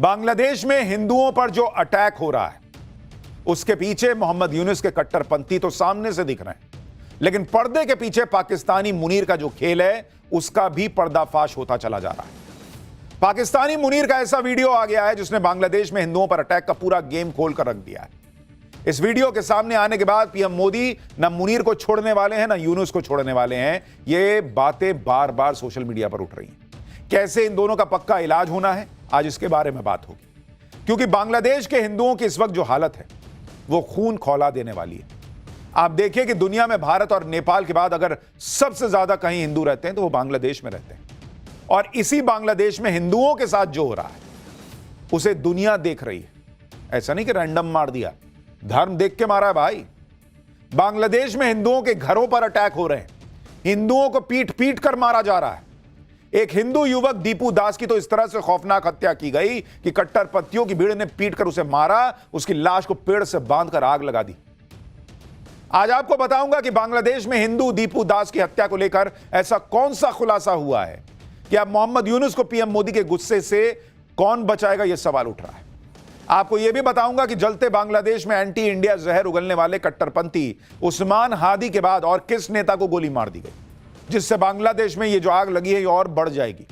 बांग्लादेश में हिंदुओं पर जो अटैक हो रहा है उसके पीछे मोहम्मद यूनुस के कट्टरपंथी तो सामने से दिख रहे हैं, लेकिन पर्दे के पीछे पाकिस्तानी मुनीर का जो खेल है उसका भी पर्दाफाश होता चला जा रहा है। पाकिस्तानी मुनीर का ऐसा वीडियो आ गया है जिसने बांग्लादेश में हिंदुओं पर अटैक का पूरा गेम खोल कर रख दिया है। इस वीडियो के सामने आने के बाद पीएम मोदी ना मुनीर को छोड़ने वाले हैं ना यूनुस को छोड़ने वाले हैं। ये बातें बार बार सोशल मीडिया पर उठ रही हैं। कैसे इन दोनों का पक्का इलाज होना है, आज इसके बारे में बात होगी, क्योंकि बांग्लादेश के हिंदुओं की इस वक्त जो हालत है वो खून खौला देने वाली है। आप देखिए कि दुनिया में भारत और नेपाल के बाद अगर सबसे ज्यादा कहीं हिंदू रहते हैं तो वो बांग्लादेश में रहते हैं, और इसी बांग्लादेश में हिंदुओं के साथ जो हो रहा है उसे दुनिया देख रही है। ऐसा नहीं कि रैंडम मार दिया, धर्म देख के मारा है भाई। बांग्लादेश में हिंदुओं के घरों पर अटैक हो रहे हैं, हिंदुओं को पीट पीट कर मारा जा रहा है। एक हिंदू युवक दीपू दास की तो इस तरह से खौफनाक हत्या की गई कि कट्टरपंथियों की भीड़ ने पीट कर उसे मारा, उसकी लाश को पेड़ से बांधकर आग लगा दी। आज आपको बताऊंगा कि बांग्लादेश में हिंदू दीपू दास की हत्या को लेकर ऐसा कौन सा खुलासा हुआ है कि अब मोहम्मद यूनुस को पीएम मोदी के गुस्से से कौन बचाएगा, यह सवाल उठ रहा है। आपको यह भी बताऊंगा कि जलते बांग्लादेश में एंटी इंडिया जहर उगलने वाले कट्टरपंथी उस्मान हादी के बाद और किस नेता को गोली मार दी गई जिससे बांग्लादेश में यह जो आग लगी है ये और बढ़ जाएगी।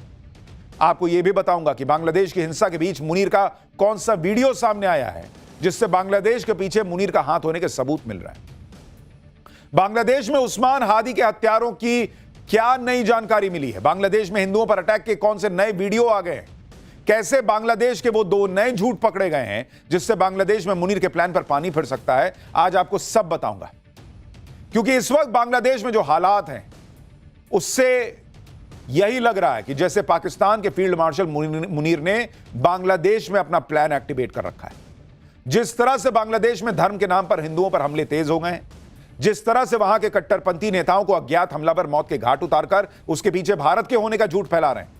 आपको यह भी बताऊंगा कि बांग्लादेश की हिंसा के बीच मुनीर का कौन सा वीडियो सामने आया है जिससे बांग्लादेश के पीछे मुनीर का हाथ होने के सबूत मिल रहा है। बांग्लादेश में उस्मान हादी के हत्यारों की क्या नई जानकारी मिली है, बांग्लादेश में हिंदुओं पर अटैक के कौन से नए वीडियो आ गए हैं, कैसे बांग्लादेश के वो दो नए झूठ पकड़े गए हैं जिससे बांग्लादेश में मुनीर के प्लान पर पानी फिर सकता है, आज आपको सब बताऊंगा। क्योंकि इस वक्त बांग्लादेश में जो हालात हैं उससे यही लग रहा है कि जैसे पाकिस्तान के फील्ड मार्शल मुनीर ने बांग्लादेश में अपना प्लान एक्टिवेट कर रखा है। जिस तरह से बांग्लादेश में धर्म के नाम पर हिंदुओं पर हमले तेज हो गए हैं, जिस तरह से वहां के कट्टरपंथी नेताओं को अज्ञात हमलावर मौत के घाट उतारकर उसके पीछे भारत के होने का झूठ फैला रहे हैं,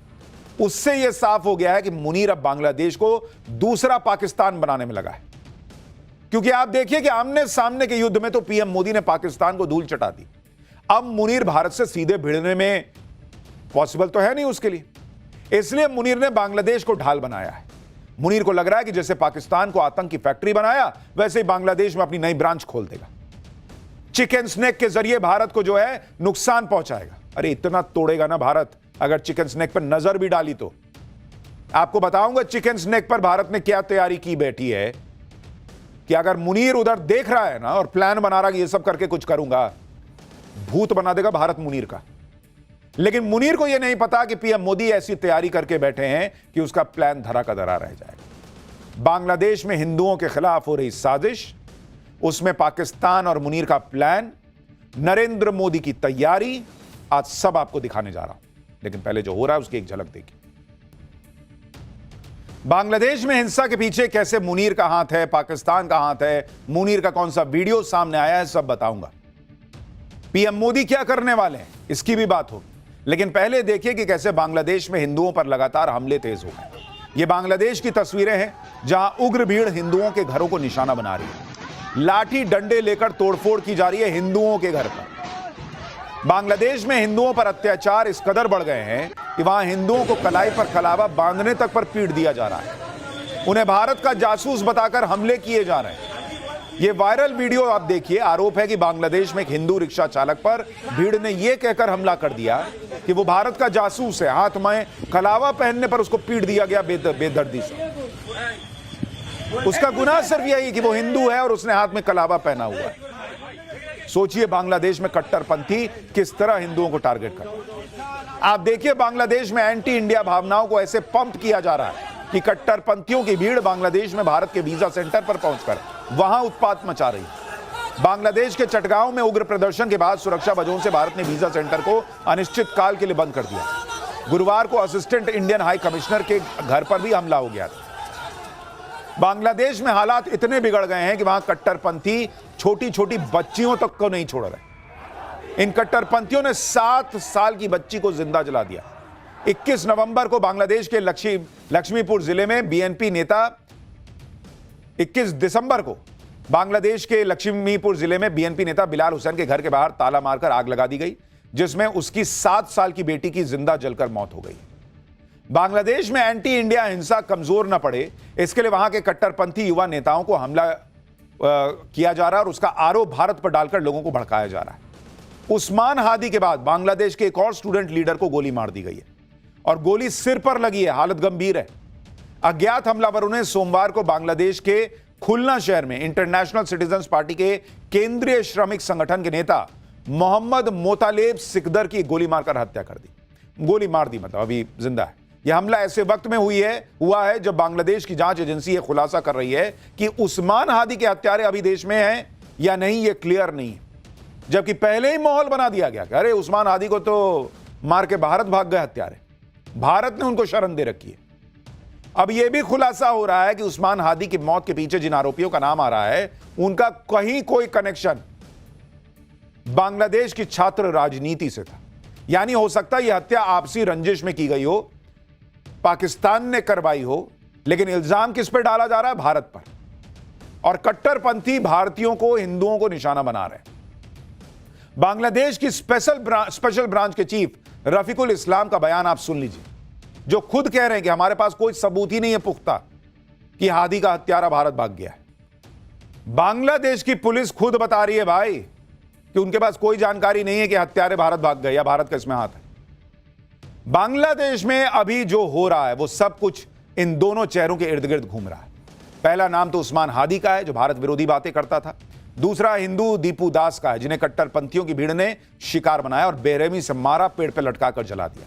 उससे यह साफ हो गया है कि मुनीर अब बांग्लादेश को दूसरा पाकिस्तान बनाने में लगा है। क्योंकि आप देखिए कि आमने सामने के युद्ध में तो पीएम मोदी ने पाकिस्तान को धूल चटा दी। अब मुनीर भारत से सीधे भिड़ने में पॉसिबल तो है नहीं उसके लिए, इसलिए मुनीर ने बांग्लादेश को ढाल बनाया है। मुनीर को लग रहा है कि जैसे पाकिस्तान को आतंक की फैक्ट्री बनाया वैसे ही बांग्लादेश में अपनी नई ब्रांच खोल देगा। चिकन स्नेक के जरिए भारत को जो है नुकसान पहुंचाएगा। अरे इतना तोड़ेगा ना भारत, अगर चिकन स्नेक पर नजर भी डाली तो। आपको बताऊंगा चिकन स्नेक पर भारत ने क्या तैयारी की बैठी है कि अगर मुनीर उधर देख रहा है ना और प्लान बना रहा है कि ये सब करके कुछ करूंगा, भूत बना देगा भारत मुनीर का। लेकिन मुनीर को यह नहीं पता कि पीएम मोदी ऐसी तैयारी करके बैठे हैं कि उसका प्लान धरा का धरा रह जाएगा। बांग्लादेश में हिंदुओं के खिलाफ हो रही साजिश, उसमें पाकिस्तान और मुनीर का प्लान, नरेंद्र मोदी की तैयारी, आज सब आपको दिखाने जा रहा हूं। लेकिन पहले जो हो रहा है उसकी एक झलक देखिए। बांग्लादेश में हिंसा के पीछे कैसे मुनीर का हाथ है, पाकिस्तान का हाथ है, मुनीर का कौन सा वीडियो सामने आया है, सब बताऊंगा। पीएम मोदी क्या करने वाले हैं इसकी भी बात होगी। लेकिन पहले देखिए कि कैसे बांग्लादेश में हिंदुओं पर लगातार हमले तेज हो गए। ये बांग्लादेश की तस्वीरें हैं जहां उग्र भीड़ हिंदुओं के घरों को निशाना बना रही है। लाठी डंडे लेकर तोड़फोड़ की जा रही है हिंदुओं के घर पर। बांग्लादेश में हिंदुओं पर अत्याचार इस कदर बढ़ गए हैं कि वहां हिंदुओं को कलाई पर कलावा बांधने तक पर पीट दिया जा रहा है। उन्हें भारत का जासूस बताकर हमले किए जा रहे हैं। यह वायरल वीडियो आप देखिए। आरोप है कि बांग्लादेश में एक हिंदू रिक्शा चालक पर भीड़ ने यह कहकर हमला कर दिया कि वो भारत का जासूस है। हाथ में कलावा पहनने पर उसको पीट दिया गया बेदर्दी से। उसका गुनाह सिर्फ यही कि वो हिंदू है और उसने हाथ में कलावा पहना हुआ है। सोचिए बांग्लादेश में कट्टरपंथी किस तरह हिंदुओं को टारगेट कर। आप देखिए बांग्लादेश में एंटी इंडिया भावनाओं को ऐसे पंप किया जा रहा है कि कट्टरपंथियों की भीड़ बांग्लादेश में भारत के वीजा सेंटर पर पहुंचकर वहां उत्पात मचा रही है। बांग्लादेश के चटगांव में उग्र प्रदर्शन के बाद सुरक्षा वजहों से भारत ने वीजा सेंटर को अनिश्चित काल के लिए बंद कर दिया। गुरुवार को असिस्टेंट इंडियन हाई कमिश्नर के घर पर भी हमला हो गया था। बांग्लादेश में हालात इतने बिगड़ गए हैं कि वहां कट्टरपंथी छोटी छोटी बच्चियों तक को नहीं छोड़ रहे। इन कट्टरपंथियों ने 7 साल की बच्ची को जिंदा जला दिया। 21 नवंबर को बांग्लादेश के लक्ष्मीपुर जिले में बीएनपी नेता 21 दिसंबर को बांग्लादेश के लक्ष्मीपुर जिले में बीएनपी नेता बिलाल हुसैन के घर के बाहर ताला मारकर आग लगा दी गई, जिसमें उसकी 7 साल की बेटी की जिंदा जलकर मौत हो गई। बांग्लादेश में एंटी इंडिया हिंसा कमजोर न पड़े, इसके लिए वहां के कट्टरपंथी युवा नेताओं को हमला किया जा रहा है और उसका आरोप भारत पर डालकर लोगों को भड़काया जा रहा है। उस्मान हादी के बाद बांग्लादेश के एक और स्टूडेंट लीडर को गोली मार दी गई है और गोली सिर पर लगी है, हालत गंभीर है। अज्ञात हमलावरों ने सोमवार को बांग्लादेश के खुलना शहर में इंटरनेशनल सिटीजन्स पार्टी के केंद्रीय श्रमिक संगठन के नेता मोहम्मद मोतालेब सिकदर की गोली मारकर हत्या कर दी। गोली मार दी मतलब अभी जिंदा है। यह हमला ऐसे वक्त में हुआ है जब बांग्लादेश की जांच एजेंसी यह खुलासा कर रही है कि उस्मान हादी के हत्यारे अभी देश में हैं या नहीं, यह क्लियर नहीं है। जबकि पहले ही माहौल बना दिया गया कि अरे उस्मान हादी को तो मार के भारत भाग गए हत्यारे, भारत ने उनको शरण दे रखी है। अब यह भी खुलासा हो रहा है कि उस्मान हादी की मौत के पीछे जिन आरोपियों का नाम आ रहा है उनका कहीं कोई कनेक्शन बांग्लादेश की छात्र राजनीति से था। यानी हो सकता है यह हत्या आपसी रंजिश में की गई हो, पाकिस्तान ने करवाई हो, लेकिन इल्जाम किस पर डाला जा रहा है? भारत पर। और कट्टरपंथी भारतीयों को, हिंदुओं को निशाना बना रहे हैं। बांग्लादेश की स्पेशल ब्रांच के चीफ रफीकुल इस्लाम का बयान आप सुन लीजिए, जो खुद कह रहे हैं कि हमारे पास कोई सबूत ही नहीं है पुख्ता कि हादी का हत्यारा भारत भाग गया है। बांग्लादेश की पुलिस खुद बता रही है भाई कि उनके पास कोई जानकारी नहीं है कि हत्यारे भारत भाग गए या भारत का इसमें हाथ है। बांग्लादेश में अभी जो हो रहा है वो सब कुछ इन दोनों चेहरों के इर्द गिर्द घूम रहा है। पहला नाम तो उस्मान हादी का है जो भारत विरोधी बातें करता था। दूसरा हिंदू दीपू दास का है जिन्हें कट्टरपंथियों की भीड़ ने शिकार बनाया और बेरहमी से मारा, पेड़ पर लटकाकर जला दिया।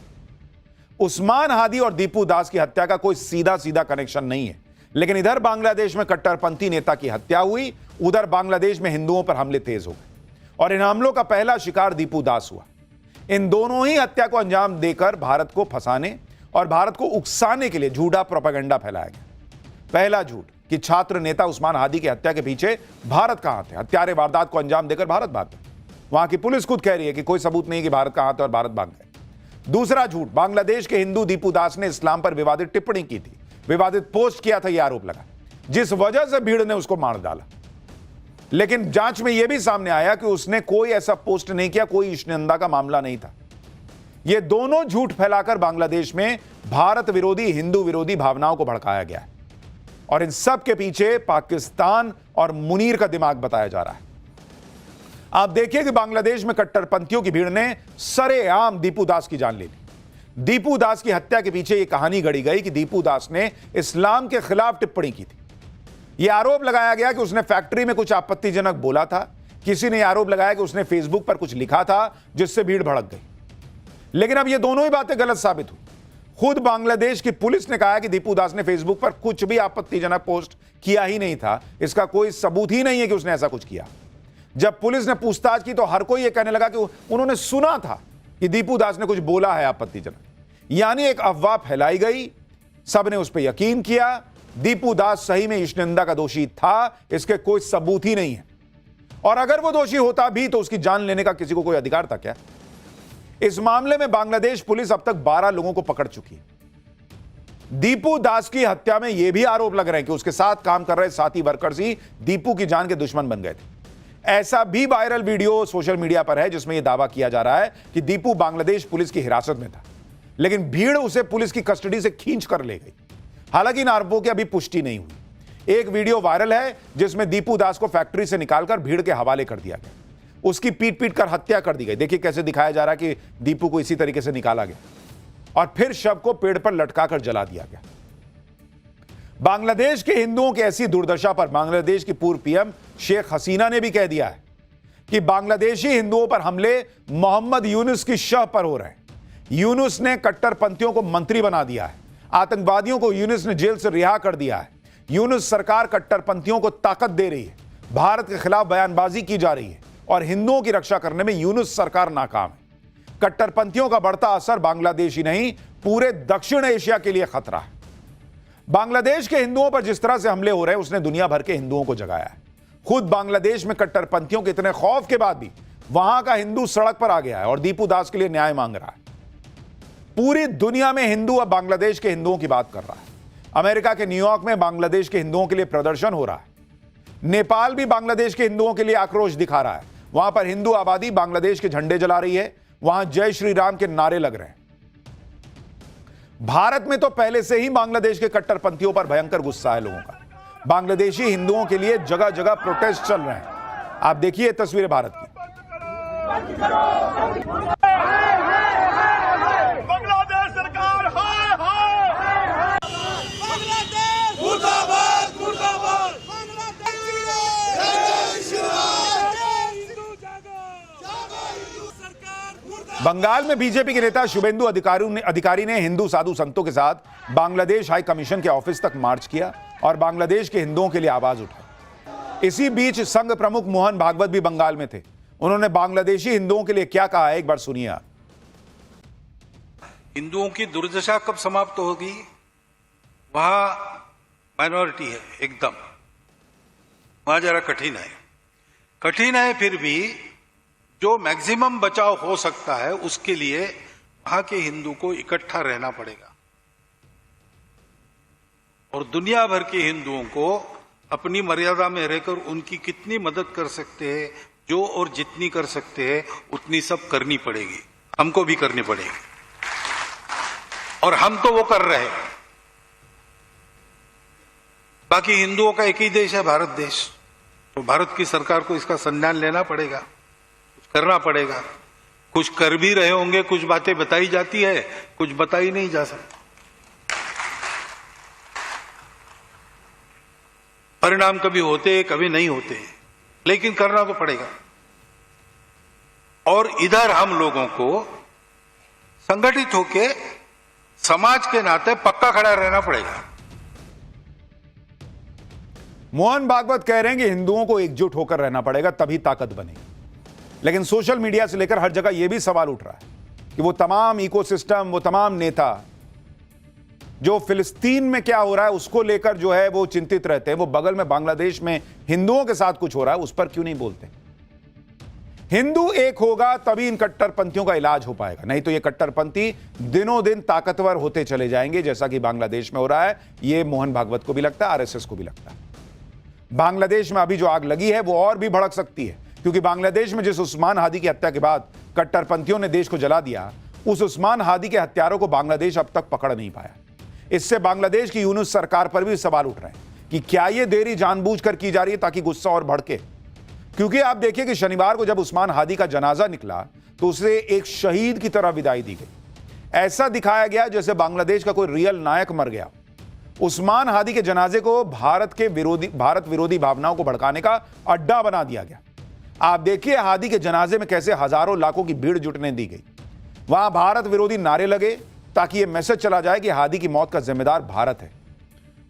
उस्मान हादी और दीपू दास की हत्या का कोई सीधा कनेक्शन नहीं है, लेकिन इधर बांग्लादेश में कट्टरपंथी नेता की हत्या हुई, उधर बांग्लादेश में हिंदुओं पर हमले तेज हो गए और इन हमलों का पहला शिकार दीपू दास हुआ। इन दोनों ही हत्या को अंजाम देकर भारत को फंसाने और भारत को उकसाने के लिए झूठा प्रोपेगेंडा फैलाया गया। पहला झूठ कि छात्र नेता उस्मान हादी की हत्या के पीछे भारत का हाथ है, हत्यारे वारदात को अंजाम देकर भारत भाग गए। वहां की पुलिस खुद कह रही है कि कोई सबूत नहीं कि भारत का हाथ है और भारत भाग गए। दूसरा झूठ, बांग्लादेश के हिंदू दीपू दास ने इस्लाम पर विवादित टिप्पणी की थी, विवादित पोस्ट किया था, यह आरोप लगा, जिस वजह से भीड़ ने उसको मार डाला। लेकिन जांच में यह भी सामने आया कि उसने कोई ऐसा पोस्ट नहीं किया, कोई ईशनिंदा का मामला नहीं था। ये दोनों झूठ फैलाकर बांग्लादेश में भारत विरोधी, हिंदू विरोधी भावनाओं को भड़काया गया है और इन सब के पीछे पाकिस्तान और मुनीर का दिमाग बताया जा रहा है। आप देखिए कि बांग्लादेश में कट्टरपंथियों की भीड़ ने सरेआम दीपू दास की जान ले ली। दीपू दास की हत्या के पीछे यह कहानी गढ़ी गई कि दीपू दास ने इस्लाम के खिलाफ टिप्पणी की थी। यह आरोप लगाया गया कि उसने फैक्ट्री में कुछ आपत्तिजनक बोला था। किसी ने आरोप लगाया कि उसने फेसबुक पर कुछ लिखा था जिससे भीड़ भड़क गई। लेकिन अब ये दोनों ही बातें गलत साबित हुई। खुद बांग्लादेश की पुलिस ने कहा कि दीपू दास ने फेसबुक पर कुछ भी आपत्तिजनक पोस्ट किया ही नहीं था, इसका कोई सबूत ही नहीं है कि उसने ऐसा कुछ किया। जब पुलिस ने पूछताछ की तो हर कोई यह कहने लगा कि उन्होंने सुना था कि दीपू दास ने कुछ बोला है आपत्तिजनक, यानी एक अफवाह फैलाई गई, सबने उस पर यकीन किया। दीपू दास सही में ईशनिंदा का दोषी था, इसके कोई सबूत ही नहीं है। और अगर वो दोषी होता भी तो उसकी जान लेने का किसी को कोई अधिकार था क्या? इस मामले में बांग्लादेश पुलिस अब तक 12 लोगों को पकड़ चुकी है। दीपू दास की हत्या में यह भी आरोप लग रहे हैं कि उसके साथ काम कर रहे साथी वर्कर्स ही दीपू की जान के दुश्मन बन गए थे। ऐसा भी वायरल वीडियो सोशल मीडिया पर है जिसमें यह दावा किया जा रहा है कि दीपू बांग्लादेश पुलिस की हिरासत में था, लेकिन भीड़ उसे पुलिस की कस्टडी से खींच कर ले गई। हालांकि इन आरोपों की अभी पुष्टि नहीं हुई। एक वीडियो वायरल है जिसमें दीपू दास को फैक्ट्री से निकालकर भीड़ के हवाले कर दिया गया, उसकी पीट कर हत्या कर दी गई। देखिए कैसे दिखाया जा रहा है कि दीपू को इसी तरीके से निकाला गया और फिर शव को पेड़ पर लटकाकर जला दिया गया। बांग्लादेश के हिंदुओं की ऐसी दुर्दशा पर बांग्लादेश की पूर्व पीएम शेख हसीना ने भी कह दिया है कि बांग्लादेशी हिंदुओं पर हमले मोहम्मद यूनुस की शह पर हो रहे हैं। यूनुस ने कट्टरपंथियों को मंत्री बना दिया है, आतंकवादियों को यूनुस ने जेल से रिहा कर दिया है। यूनुस सरकार कट्टरपंथियों को ताकत दे रही है, भारत के खिलाफ बयानबाजी की जा रही है और हिंदुओं की रक्षा करने में यूनुस सरकार नाकाम है। कट्टरपंथियों का बढ़ता असर बांग्लादेश ही नहीं, पूरे दक्षिण एशिया के लिए खतरा है। बांग्लादेश के हिंदुओं पर जिस तरह से हमले हो रहे हैं उसने दुनिया भर के हिंदुओं को जगाया है। खुद बांग्लादेश में कट्टरपंथियों के इतने खौफ के बाद भी वहां का हिंदू सड़क पर आ गया है और दीपू दास के लिए न्याय मांग रहा है। पूरी दुनिया में हिंदू अब बांग्लादेश के हिंदुओं की बात कर रहा है। अमेरिका के न्यूयॉर्क में बांग्लादेश के हिंदुओं के लिए प्रदर्शन हो रहा है। नेपाल भी बांग्लादेश के हिंदुओं के लिए आक्रोश दिखा रहा है। वहां पर हिंदू आबादी बांग्लादेश के झंडे जला रही है, वहां जय श्री राम के नारे लग रहे हैं। भारत में तो पहले से ही बांग्लादेश के कट्टरपंथियों पर भयंकर गुस्सा है लोगों का। बांग्लादेशी हिंदुओं के लिए जगह जगह प्रोटेस्ट चल रहे हैं। आप देखिए तस्वीरें भारत की। बांग्लादेश सरकार हाय हाय, बांग्लादेश मुर्दाबाद मुर्दाबाद, बंगाल में बीजेपी के नेता शुभेंदु अधिकारी ने हिंदू साधु संतों के साथ बांग्लादेश हाई कमीशन के ऑफिस तक मार्च किया और बांग्लादेश के हिंदुओं के लिए आवाज उठाई। इसी बीच संघ प्रमुख मोहन भागवत भी बंगाल में थे। उन्होंने बांग्लादेशी हिंदुओं के लिए क्या कहा है, एक बार सुनिए आप। हिंदुओं की दुर्दशा कब समाप्त होगी? वहां माइनॉरिटी है एकदम, वहां जरा कठिन है, फिर भी जो मैक्सिमम बचाव हो सकता है उसके लिए वहां के हिंदू को इकट्ठा रहना पड़ेगा और दुनिया भर के हिंदुओं को अपनी मर्यादा में रहकर उनकी कितनी मदद कर सकते हैं, जो और जितनी कर सकते हैं उतनी सब करनी पड़ेगी, हमको भी करनी पड़ेगी और हम तो वो कर रहे हैं। बाकी हिंदुओं का एक ही देश है, भारत देश, तो भारत की सरकार को इसका संज्ञान लेना पड़ेगा, कुछ करना पड़ेगा। कुछ कर भी रहे होंगे, कुछ बातें बताई जाती है, कुछ बताई नहीं जा सकती। परिणाम कभी होते कभी नहीं होते, लेकिन करना तो पड़ेगा। और इधर हम लोगों को संगठित होके समाज के नाते पक्का खड़ा रहना पड़ेगा। मोहन भागवत कह रहे हैं कि हिंदुओं को एकजुट होकर रहना पड़ेगा, तभी ताकत बनेगी। लेकिन सोशल मीडिया से लेकर हर जगह यह भी सवाल उठ रहा है कि वो तमाम इकोसिस्टम, वो तमाम नेता जो फिलिस्तीन में क्या हो रहा है उसको लेकर जो है वो चिंतित रहते हैं, वो बगल में बांग्लादेश में हिंदुओं के साथ कुछ हो रहा है उस पर क्यों नहीं बोलते? हिंदू एक होगा तभी इन कट्टरपंथियों का इलाज हो पाएगा, नहीं तो ये कट्टरपंथी दिनों दिन ताकतवर होते चले जाएंगे, जैसा कि बांग्लादेश में हो रहा है। ये मोहन भागवत को भी लगता है, आरएसएस को भी लगता है। बांग्लादेश में अभी जो आग लगी है वो और भी भड़क सकती है, क्योंकि बांग्लादेश में जिस उस्मान हादी की हत्या के बाद कट्टरपंथियों ने देश को जला दिया, उस उस्मान हादी के हत्यारों को बांग्लादेश अब तक पकड़ नहीं पाया। इससे बांग्लादेश की यूनुस सरकार पर भी सवाल उठ रहे हैं कि क्या यह देरी जानबूझकर की जा रही है ताकि गुस्सा और भड़के। क्योंकि आप देखिए कि शनिवार को जब उस्मान हादी का जनाजा निकला तो उसे एक शहीद की तरह विदाई दी गई। ऐसा दिखाया गया जैसे बांग्लादेश का कोई रियल नायक मर गया। उस्मान हादी के जनाजे को भारत विरोधी भावनाओं को भड़काने का अड्डा बना दिया गया। आप देखिए हादी के जनाजे में कैसे हजारों लाखों की भीड़ जुटने दी गई। वहां भारत विरोधी नारे लगे ताकि यह मैसेज चला जाए कि हादी की मौत का जिम्मेदार भारत है।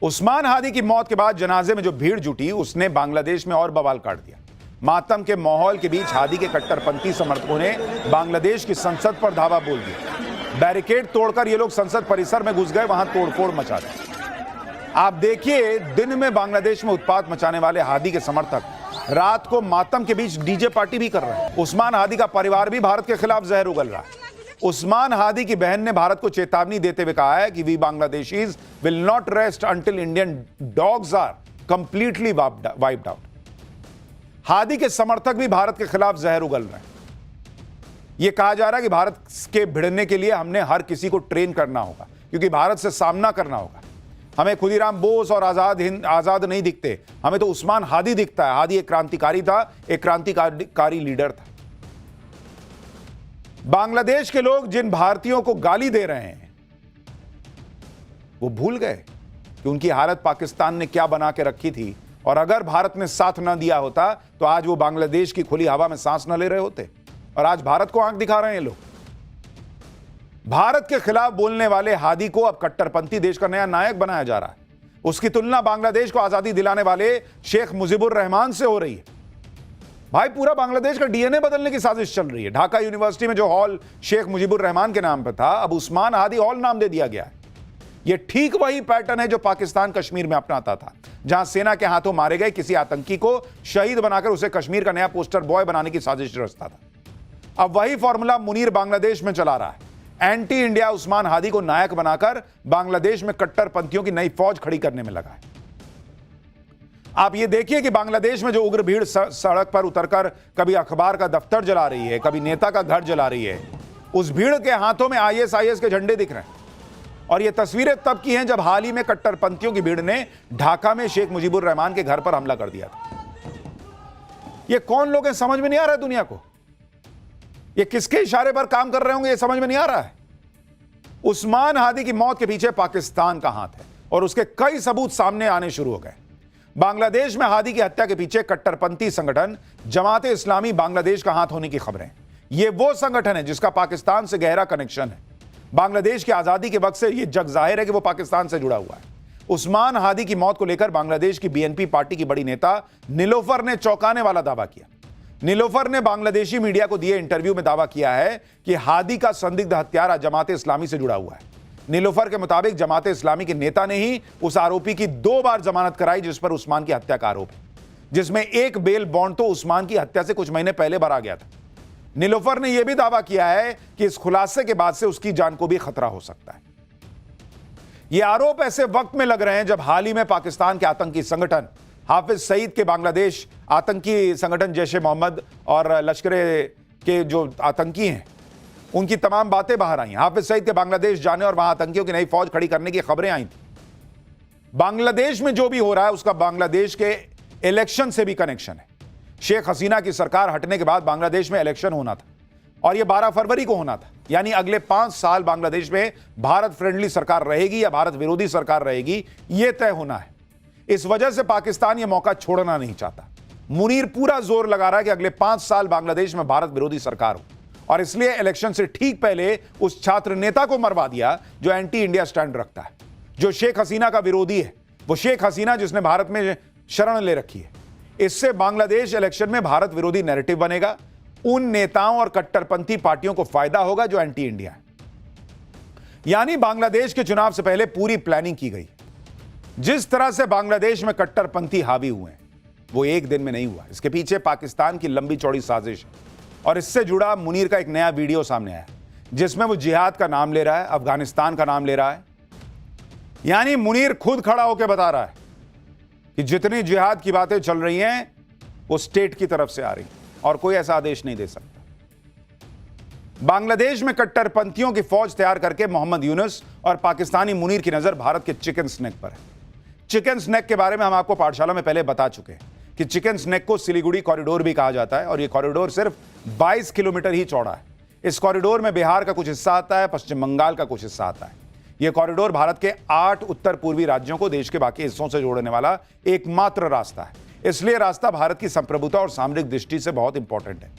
उस्मान हादी की मौत के बाद जनाजे में जो भीड़ जुटी उसने बांग्लादेश में और बवाल काट दिया। मातम के माहौल के बीच हादी के कट्टरपंथी समर्थकों ने बांग्लादेश की संसद पर धावा बोल दिया। बैरिकेड तोड़कर ये लोग संसद परिसर में घुस गए, वहां तोड़फोड़ मचा दी। आप देखिए दिन में बांग्लादेश में उत्पात मचाने वाले हादी के समर्थक रात को मातम के बीच डीजे पार्टी भी कर रहे हैं। उस्मान हादी का परिवार भी भारत के खिलाफ जहर उगल रहा है। उस्मान हादी की बहन ने भारत को चेतावनी देते हुए कहा है कि we Bangladeshis will not rest until Indian dogs are completely wiped out. Hadi के समर्थक भी भारत के खिलाफ जहर उगल रहे हैं। यह कहा जा रहा है कि भारत के भिड़ने के लिए हमने हर किसी को ट्रेन करना होगा, क्योंकि भारत से सामना करना होगा। हमें खुदीराम बोस और आजाद नहीं दिखते, हमें तो उस्मान हादी दिखता है। हादी एक क्रांतिकारी था, एक क्रांतिकारी लीडर था। बांग्लादेश के लोग जिन भारतीयों को गाली दे रहे हैं वो भूल गए कि उनकी हालत पाकिस्तान ने क्या बना के रखी थी, और अगर भारत ने साथ न दिया होता तो आज वो बांग्लादेश की खुली हवा में सांस न ले रहे होते, और आज भारत को आंख दिखा रहे हैं लोग। भारत के खिलाफ बोलने वाले हादी को अब कट्टरपंथी देश का नया नायक बनाया जा रहा है। उसकी तुलना बांग्लादेश को आजादी दिलाने वाले शेख मुजीबुर रहमान से हो रही है। भाई पूरा बांग्लादेश का डीएनए बदलने की साजिश चल रही है। ढाका यूनिवर्सिटी में जो हॉल शेख मुजीबुर रहमान के नाम पर था, अब उस्मान हादी हॉल नाम दे दिया गया है। यह ठीक वही पैटर्न है जो पाकिस्तान कश्मीर में अपनाता था, जहां सेना के हाथों मारे गए किसी आतंकी को शहीद बनाकर उसे कश्मीर का नया पोस्टर बॉय बनाने की साजिश रचता था। अब वही फॉर्मूला मुनीर बांग्लादेश में चला रहा है। एंटी इंडिया उस्मान हादी को नायक बनाकर बांग्लादेश में कट्टरपंथियों की नई फौज खड़ी करने में लगा है। आप ये देखिए कि बांग्लादेश में जो उग्र भीड़ सड़क पर उतरकर कभी अखबार का दफ्तर जला रही है, कभी नेता का घर जला रही है, उस भीड़ के हाथों में आईएसआईएस के झंडे दिख रहे हैं। और ये तस्वीरें तब की हैं जब हाल ही में कट्टरपंथियों की भीड़ ने ढाका में शेख मुजीबुर रहमान के घर पर हमला कर दिया था। ये कौन लोग हैं, समझ में नहीं आ रहा है दुनिया को। ये किसके इशारे पर काम कर रहे होंगे, ये समझ में नहीं आ रहा है। उस्मान हादी की मौत के पीछे पाकिस्तान का हाथ है और उसके कई सबूत सामने आने शुरू हो गए। बांग्लादेश में हादी की हत्या के पीछे कट्टरपंथी संगठन जमात इस्लामी बांग्लादेश का हाथ होने की खबरें। यह वो संगठन है जिसका पाकिस्तान से गहरा कनेक्शन है। बांग्लादेश की आजादी के वक्त से यह जग जाहिर है कि वो पाकिस्तान से जुड़ा हुआ है। उस्मान हादी की मौत को लेकर बांग्लादेश की बीएनपी पार्टी की बड़ी नेता नीलोफर ने चौंकाने वाला दावा किया। नीलोफर ने बांग्लादेशी मीडिया को दिए इंटरव्यू में दावा किया है कि हादी का संदिग्ध हत्यारा जमात इस्लामी से जुड़ा हुआ है। नीलोफर के मुताबिक जमात इस्लामी के नेता ने ही उस आरोपी की 2 बार जमानत कराई जिस पर उस्मान की हत्या का आरोप है, जिसमें एक बेल बॉन्ड तो उस्मान की हत्या से कुछ महीने पहले भरा गया था। नीलोफर ने यह भी दावा किया है कि इस खुलासे के बाद से उसकी जान को भी खतरा हो सकता है। ये आरोप ऐसे वक्त में लग रहे हैं जब हाल ही में पाकिस्तान के आतंकी संगठन हाफिज सईद के बांग्लादेश आतंकी संगठन जैश ए मोहम्मद और लश्कर के जो आतंकी हैं उनकी तमाम बातें बाहर आई। हाफिज सईद के बांग्लादेश जाने और वहां आतंकियों की नई फौज खड़ी करने की खबरें आई थी। बांग्लादेश में जो भी हो रहा है उसका बांग्लादेश के इलेक्शन से भी कनेक्शन है। शेख हसीना की सरकार हटने के बाद बांग्लादेश में इलेक्शन होना था और यह 12 फरवरी को होना था। यानी अगले 5 साल बांग्लादेश में भारत फ्रेंडली सरकार रहेगी या भारत विरोधी सरकार रहेगी, यह तय होना है। इस वजह से पाकिस्तान यह मौका छोड़ना नहीं चाहता। मुनीर पूरा जोर लगा रहा है कि अगले 5 साल बांग्लादेश में भारत विरोधी सरकार हो और इसलिए इलेक्शन से ठीक पहले उस छात्र नेता को मरवा दिया जो एंटी इंडिया स्टैंड रखता है, जो शेख हसीना का विरोधी है। वो शेख हसीना जिसने भारत में शरण ले रखी है। इससे बांग्लादेश इलेक्शन में भारत विरोधी नैरेटिव बनेगा। उन नेताओं और कट्टरपंथी पार्टियों को फायदा होगा जो एंटी इंडिया है। यानी बांग्लादेश के चुनाव से पहले पूरी प्लानिंग की गई। जिस तरह से बांग्लादेश में कट्टरपंथी हावी हुए हैं वो एक दिन में नहीं हुआ। इसके पीछे पाकिस्तान की लंबी चौड़ी साजिश है और इससे जुड़ा मुनीर का एक नया वीडियो सामने आया जिसमें वो जिहाद का नाम ले रहा है, अफगानिस्तान का नाम ले रहा है। यानी मुनीर खुद खड़ा होकर बता रहा है कि जितनी जिहाद की बातें चल रही हैं वो स्टेट की तरफ से आ रही और कोई ऐसा आदेश नहीं दे सकता। बांग्लादेश में कट्टरपंथियों की फौज तैयार करके मोहम्मद यूनुस और पाकिस्तानी मुनीर की नजर भारत के चिकन स्नैक पर है। चिकन स्नैक के बारे में हम आपको पाठशाला में पहले बता चुके हैं कि चिकन स्नैक को सिलीगुड़ी कॉरिडोर भी कहा जाता है और यह कॉरिडोर सिर्फ 22 किलोमीटर ही चौड़ा है। इस कॉरिडोर में बिहार का कुछ हिस्सा आता है, पश्चिम बंगाल का कुछ हिस्सा आता है। यह कॉरिडोर भारत के 8 उत्तर पूर्वी राज्यों को देश के बाकी हिस्सों से जोड़ने वाला एकमात्र रास्ता है। इसलिए रास्ता भारत की संप्रभुता और सामरिक दृष्टि से बहुत इंपॉर्टेंट है।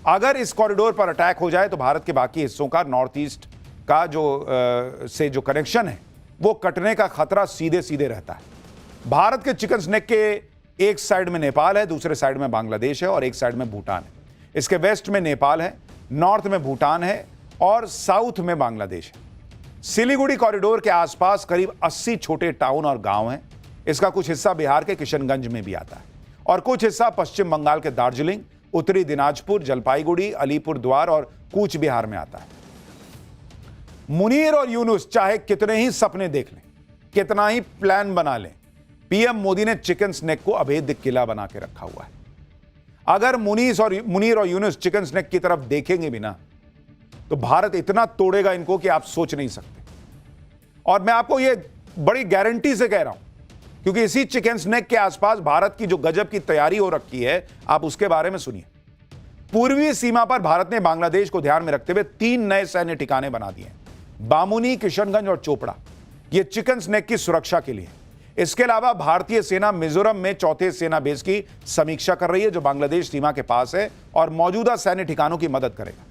अगर इस कॉरिडोर पर अटैक हो जाए तो भारत के बाकी हिस्सों का नॉर्थ ईस्ट का जो कनेक्शन है वो कटने का खतरा सीधे सीधे रहता है। भारत के चिकन स्नैक के एक साइड में नेपाल है, दूसरे साइड में बांग्लादेश है और एक साइड में भूटान है। इसके वेस्ट में नेपाल है, नॉर्थ में भूटान है और साउथ में बांग्लादेश है। सिलीगुड़ी कॉरिडोर के आसपास करीब 80 छोटे टाउन और गांव हैं। इसका कुछ हिस्सा बिहार के किशनगंज में भी आता है और कुछ हिस्सा पश्चिम बंगाल के दार्जिलिंग, उत्तरी दिनाजपुर, जलपाईगुड़ी, अलीपुर द्वार और कूच बिहार में आता है। मुनीर और यूनुस चाहे कितने ही सपने देख लें, कितना ही प्लान बना लें, पीएम मोदी ने चिकन स्नैक को अभेद्य किला बना के रखा हुआ है। अगर मुनीर और यूनुस चिकन स्नैक की तरफ देखेंगे भी ना तो भारत इतना तोड़ेगा इनको कि आप सोच नहीं सकते। और मैं आपको यह बड़ी गारंटी से कह रहा हूं क्योंकि इसी चिकन स्नैक के आसपास भारत की जो गजब की तैयारी हो रखी है, आप उसके बारे में सुनिए। पूर्वी सीमा पर भारत ने बांग्लादेश को ध्यान में रखते हुए 3 नए सैन्य ठिकाने बना दिए, बामुनी, किशनगंज और चोपड़ा। यह चिकन स्नैक की सुरक्षा के लिए। इसके अलावा भारतीय सेना मिजोरम में 4थे सेना बेस की समीक्षा कर रही है जो बांग्लादेश सीमा के पास है और मौजूदा सैन्य ठिकानों की मदद करेगा।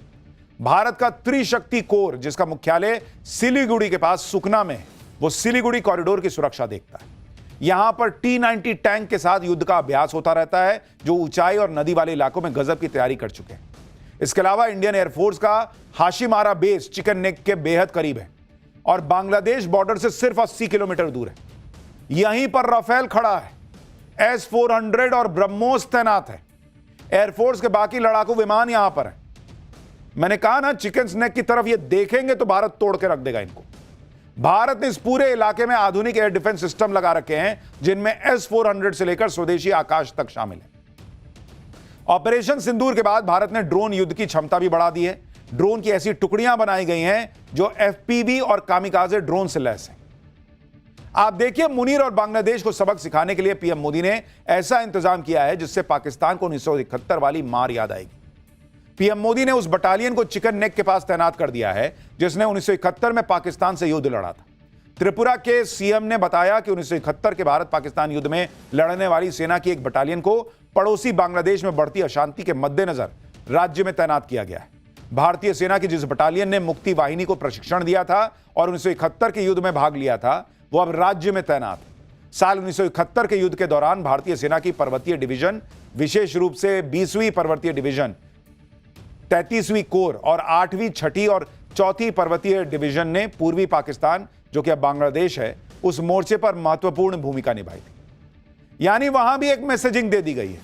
भारत का त्रिशक्ति कोर जिसका मुख्यालय सिलीगुड़ी के पास सुकना में है, वो सिलीगुड़ी कॉरिडोर की सुरक्षा देखता है। यहां पर T-90 टैंक के साथ युद्ध का अभ्यास होता रहता है जो ऊंचाई और नदी वाले इलाकों में गजब की तैयारी कर चुके हैं। इसके अलावा इंडियन एयरफोर्स का हाशिमारा बेस चिकन नेक के बेहद करीब है और बांग्लादेश बॉर्डर से सिर्फ 80 किलोमीटर दूर है। यहीं पर राफेल खड़ा है, S-400 और ब्रह्मोस तैनात है। एयरफोर्स के बाकी लड़ाकू विमान यहां पर है। मैंने कहा ना, चिकन स्नैक की तरफ ये देखेंगे तो भारत तोड़ के रख देगा इनको। भारत ने इस पूरे इलाके में आधुनिक एयर डिफेंस सिस्टम लगा रखे हैं जिनमें S-400 से लेकर स्वदेशी आकाश तक शामिल है। ऑपरेशन सिंदूर के बाद भारत ने ड्रोन युद्ध की क्षमता भी बढ़ा दी है। ड्रोन की ऐसी टुकड़ियां बनाई गई हैं जो एफपीवी और कामिकाजे ड्रोन से लैस हैं। आप देखिए, मुनीर और बांग्लादेश को सबक सिखाने के लिए पीएम मोदी ने ऐसा इंतजाम किया है जिससे पाकिस्तान को 1971 वाली मार याद आएगी। पीएम मोदी ने उस बटालियन को चिकन नेक के पास तैनात कर दिया है जिसने 1971 में पाकिस्तान से युद्ध लड़ा था। त्रिपुरा के सीएम ने बताया कि 1971 के भारत पाकिस्तान युद्ध में लड़ने वाली सेना की एक बटालियन को पड़ोसी बांग्लादेश में बढ़ती अशांति के मद्देनजर राज्य में तैनात किया गया है। भारतीय सेना की जिस बटालियन ने मुक्ति वाहिनी को प्रशिक्षण दिया था और 1971 के युद्ध में भाग लिया था, वो अब राज्य में तैनात है। साल 1971 के युद्ध के दौरान भारतीय सेना की पर्वतीय डिवीजन, विशेष रूप से 20वीं पर्वतीय डिवीजन, 33वीं कोर और 8वीं, 6ठी और 4थी पर्वतीय डिवीजन ने पूर्वी पाकिस्तान, जो कि अब बांग्लादेश है, उस मोर्चे पर महत्वपूर्ण भूमिका निभाई थी। यानी वहां भी एक मैसेजिंग दे दी गई है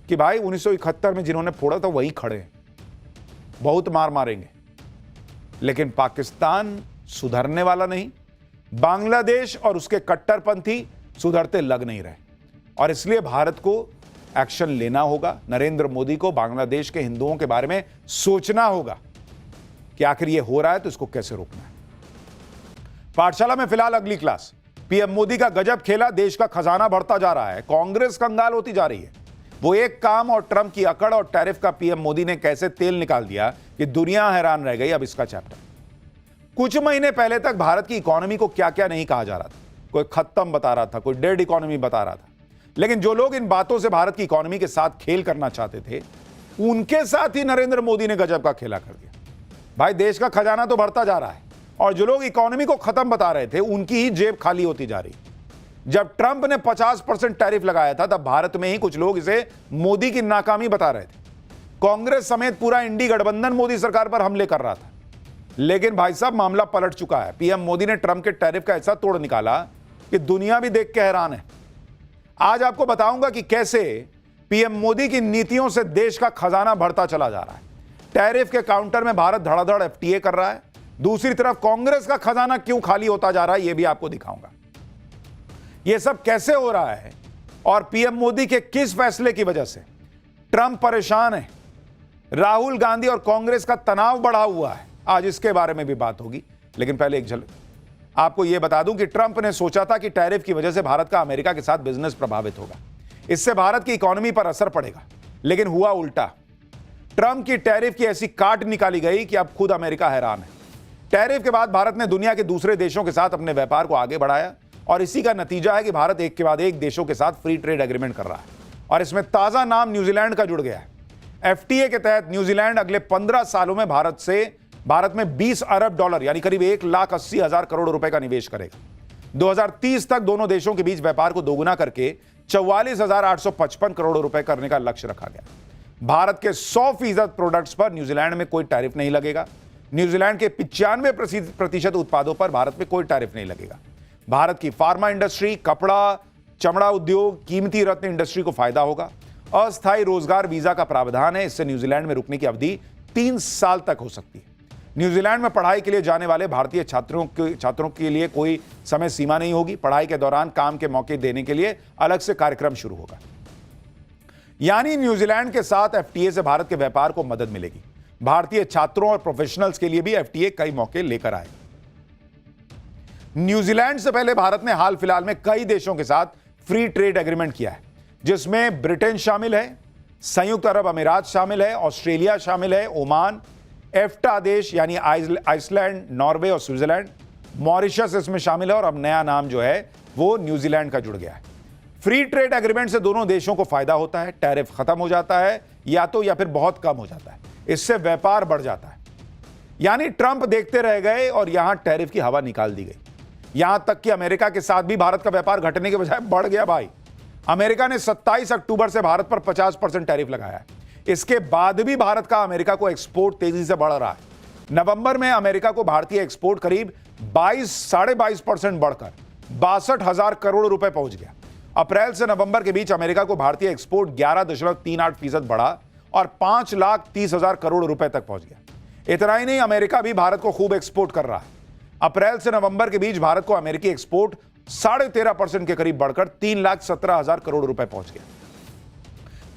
कि भाई 1971 में जिन्होंने फोड़ा था वही खड़े हैं, बहुत मार मारेंगे। लेकिन पाकिस्तान सुधरने वाला नहीं, बांग्लादेश और उसके कट्टरपंथी सुधरते लग नहीं रहे, और इसलिए भारत को एक्शन लेना होगा। नरेंद्र मोदी को बांग्लादेश के हिंदुओं के बारे में सोचना होगा कि आखिर ये हो रहा है तो इसको कैसे रोकना है। पाठशाला में फिलहाल अगली क्लास। पीएम मोदी का गजब खेला, देश का खजाना बढ़ता जा रहा है, कांग्रेस कंगाल होती जा रही है। वो एक काम और ट्रंप की अकड़ और टैरिफ का पीएम मोदी ने कैसे तेल निकाल दिया कि दुनिया हैरान रह गई। अब इसका चैप्टर। कुछ महीने पहले तक भारत की इकोनॉमी को क्या क्या नहीं कहा जा रहा था, कोई खत्म बता रहा था, कोई डेड इकोनॉमी बता रहा था। लेकिन जो लोग इन बातों से भारत की इकोनॉमी के साथ खेल करना चाहते थे, उनके साथ ही नरेंद्र मोदी ने गजब का खेला कर दिया। भाई देश का खजाना तो बढ़ता जा रहा है, और जो लोग इकोनॉमी को खत्म बता रहे थे उनकी ही जेब खाली होती जा रही। जब ट्रंप ने 50% टैरिफ लगाया था, तब भारत में ही कुछ लोग इसे मोदी की नाकामी बता रहे थे। कांग्रेस समेत पूरा इंडी गठबंधन मोदी सरकार पर हमले कर रहा था। लेकिन भाई साहब, मामला पलट चुका है। पीएम मोदी ने ट्रंप के टैरिफ का ऐसा तोड़ निकाला कि दुनिया भी देख के हैरान है। आज आपको बताऊंगा कि कैसे पीएम मोदी की नीतियों से देश का खजाना बढ़ता चला जा रहा है। टैरिफ के काउंटर में भारत धड़ाधड़ एफटीए कर रहा है, दूसरी तरफ कांग्रेस का खजाना क्यों खाली होता जा रहा है, यह भी आपको दिखाऊंगा। यह सब कैसे हो रहा है और पीएम मोदी के किस फैसले की वजह से ट्रंप परेशान है, राहुल गांधी और कांग्रेस का तनाव बढ़ा हुआ है, आज इसके बारे में भी बात होगी। लेकिन पहले एक झलक आपको यह बता दूं कि ट्रंप ने सोचा था कि टैरिफ की वजह से भारत का अमेरिका के साथ बिजनेस प्रभावित होगा, इससे भारत की इकोनॉमी पर असर पड़ेगा। लेकिन हुआ उल्टा। ट्रंप की टैरिफ की ऐसी काट निकाली गई कि अब खुद अमेरिका हैरान है। टैरिफ के बाद भारत ने दुनिया के दूसरे देशों के साथ अपने व्यापार को आगे बढ़ाया, और इसी का नतीजा है कि भारत एक के बाद एक देशों के साथ फ्री ट्रेड एग्रीमेंट कर रहा है, और इसमें ताजा नाम न्यूजीलैंड का जुड़ गया है। एफटीए के तहत न्यूजीलैंड अगले 15 सालों में भारत में 20 अरब डॉलर यानी करीब 1,80,000 करोड़ रुपए का निवेश करेगा। 2030 तक दोनों देशों के बीच व्यापार को दोगुना करके 44,855 करोड़ रुपए करने का लक्ष्य रखा गया। भारत के 100% प्रोडक्ट्स पर न्यूजीलैंड में कोई टैरिफ नहीं लगेगा। न्यूजीलैंड के 95% उत्पादों पर भारत में कोई टैरिफ नहीं लगेगा। भारत की फार्मा इंडस्ट्री, कपड़ा, चमड़ा उद्योग, कीमती रत्न इंडस्ट्री को फायदा होगा। अस्थायी रोजगार वीजा का प्रावधान है, इससे न्यूजीलैंड में रुकने की अवधि 3 साल तक हो सकती है। न्यूजीलैंड में पढ़ाई के लिए जाने वाले भारतीय छात्रों के लिए कोई समय सीमा नहीं होगी। पढ़ाई के दौरान काम के मौके देने के लिए अलग से कार्यक्रम शुरू होगा। यानी न्यूजीलैंड के साथ एफटीए से भारत के व्यापार को मदद मिलेगी। भारतीय छात्रों और प्रोफेशनल्स के लिए भी एफटीए कई मौके लेकर आएगा। न्यूजीलैंड से पहले भारत ने हाल फिलहाल में कई देशों के साथ फ्री ट्रेड एग्रीमेंट किया है, जिसमें ब्रिटेन शामिल है, संयुक्त अरब अमीरात शामिल है, ऑस्ट्रेलिया शामिल है, ओमान, एफ्टा देश यानी आइसलैंड, नॉर्वे और स्विट्जरलैंड, मॉरिशस इसमें शामिल है, और अब नया नाम जो है वो न्यूजीलैंड का जुड़ गया है। फ्री ट्रेड एग्रीमेंट से दोनों देशों को फायदा होता है। टैरिफ खत्म हो जाता है या फिर बहुत कम हो जाता है, इससे व्यापार बढ़ जाता है। यानी ट्रंप देखते रह गए और यहां टैरिफ की हवा निकाल दी गई। यहां तक कि अमेरिका के साथ भी भारत का व्यापार घटने के बजाय बढ़ गया। भाई, अमेरिका ने 27 अक्टूबर से भारत पर 50% टैरिफ लगाया है। इसके बाद भी भारत का अमेरिका को एक्सपोर्ट तेजी से बढ़ रहा है। नवंबर में अमेरिका को भारतीय एक्सपोर्ट करीब 22.5% बढ़कर 62,000 करोड़ रुपए पहुंच गया। अप्रैल से नवंबर के बीच अमेरिका को भारतीय एक्सपोर्ट 11.38% बढ़ा और 5,30,000 करोड़ रुपए तक पहुंच गया। इतना ही नहीं, अमेरिका भी भारत को खूब एक्सपोर्ट कर रहा है। अप्रैल से नवंबर के बीच भारत को अमेरिकी एक्सपोर्ट 13.5% के करीब बढ़कर 3,17,000 करोड़ रुपए पहुंच गया।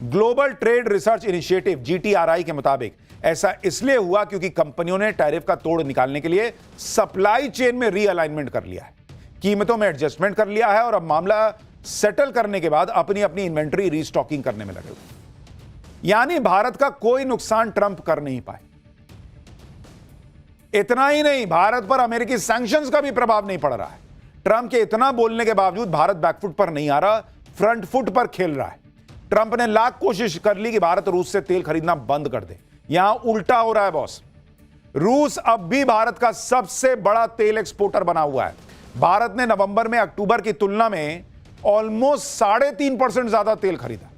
Global trade research initiative GTRI के मुताबिक ऐसा इसलिए हुआ क्योंकि कंपनियों ने टैरिफ का तोड़ निकालने के लिए सप्लाई चेन में रीअलाइनमेंट कर लिया है, कीमतों में एडजस्टमेंट कर लिया है और अब मामला सेटल करने के बाद अपनी अपनी इन्वेंट्री रीस्टॉकिंग करने में लगे हुए। यानी भारत का कोई नुकसान ट्रंप कर नहीं पाए। इतना ही नहीं, भारत पर अमेरिकी सैंक्शंस का भी प्रभाव नहीं पड़ रहा है। ट्रंप के इतना बोलने के बावजूद भारत बैकफुट पर नहीं आ रहा, फ्रंट फुट पर खेल रहा है। ट्रंप ने लाख कोशिश कर ली कि भारत रूस से तेल खरीदना बंद कर दे, यहां उल्टा हो रहा है बॉस। रूस अब भी भारत का सबसे बड़ा तेल एक्सपोर्टर बना हुआ है। भारत ने नवंबर में अक्टूबर की तुलना में ऑलमोस्ट 3.5% ज्यादा तेल खरीदा।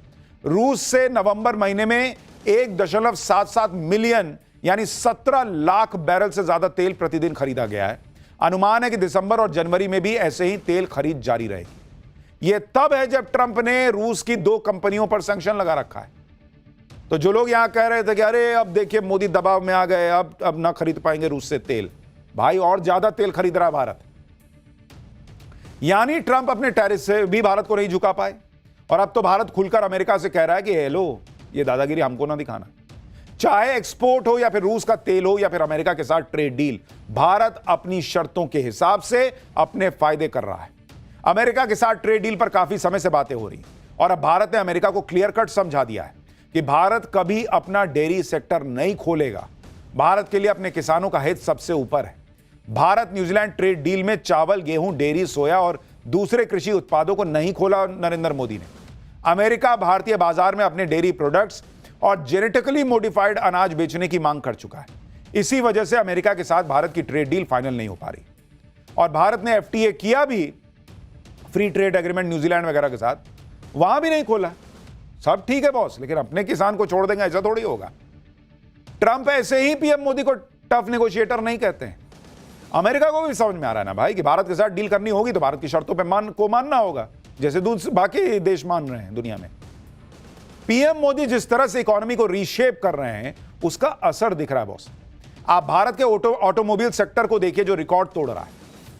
रूस से नवंबर महीने में 1.77 मिलियन यानी 17 लाख बैरल से ज्यादा तेल प्रतिदिन खरीदा गया है। अनुमान है कि दिसंबर और जनवरी में भी ऐसे ही तेल खरीद जारी रहेगी। यह तब है जब ट्रंप ने रूस की 2 कंपनियों पर सैंक्शन लगा रखा है। तो जो लोग यहां कह रहे थे कि अरे अब देखिए मोदी दबाव में आ गए, अब ना खरीद पाएंगे रूस से तेल, भाई और ज्यादा तेल खरीद रहा है भारत। यानी ट्रंप अपने टैरिफ से भी भारत को नहीं झुका पाए और अब तो भारत खुलकर अमेरिका से कह रहा है कि हेलो, ये दादागिरी हमको ना दिखाना। चाहे एक्सपोर्ट हो या फिर रूस का तेल हो या फिर अमेरिका के साथ ट्रेड डील, भारत अपनी शर्तों के हिसाब से अपने फायदे कर रहा है। अमेरिका के साथ ट्रेड डील पर काफी समय से बातें हो रही और अब भारत ने अमेरिका को क्लियर कट समझा दिया है कि भारत कभी अपना डेयरी सेक्टर नहीं खोलेगा। भारत के लिए अपने किसानों का हित सबसे ऊपर है। भारत न्यूजीलैंड ट्रेड डील में चावल, गेहूं, डेयरी, सोया और दूसरे कृषि उत्पादों को नहीं खोला नरेंद्र मोदी ने। अमेरिका भारतीय बाजार में अपने डेयरी प्रोडक्ट्स और जेनेटिकली मॉडिफाइड अनाज बेचने की मांग कर चुका है। इसी वजह से अमेरिका के साथ भारत की ट्रेड डील फाइनल नहीं हो पा रही और भारत ने FTA किया भी, फ्री ट्रेड एग्रीमेंट न्यूजीलैंड वगैरह के साथ, वहां भी नहीं खोला। सब ठीक है बॉस, लेकिन अपने किसान को छोड़ देंगे ऐसा थोड़ी होगा। ट्रंप ऐसे ही पीएम मोदी को टफ नेगोशिएटर नहीं कहते हैं। अमेरिका को भी समझ में आ रहा है ना भाई कि भारत के साथ डील करनी होगी तो भारत की शर्तों पे मानना होगा, जैसे बाकी देश मान रहे हैं दुनिया में। पीएम मोदी जिस तरह से इकोनॉमी को रीशेप कर रहे हैं उसका असर दिख रहा है बॉस। आप भारत के ऑटोमोबाइल सेक्टर को देखिए जो रिकॉर्ड तोड़ रहा है।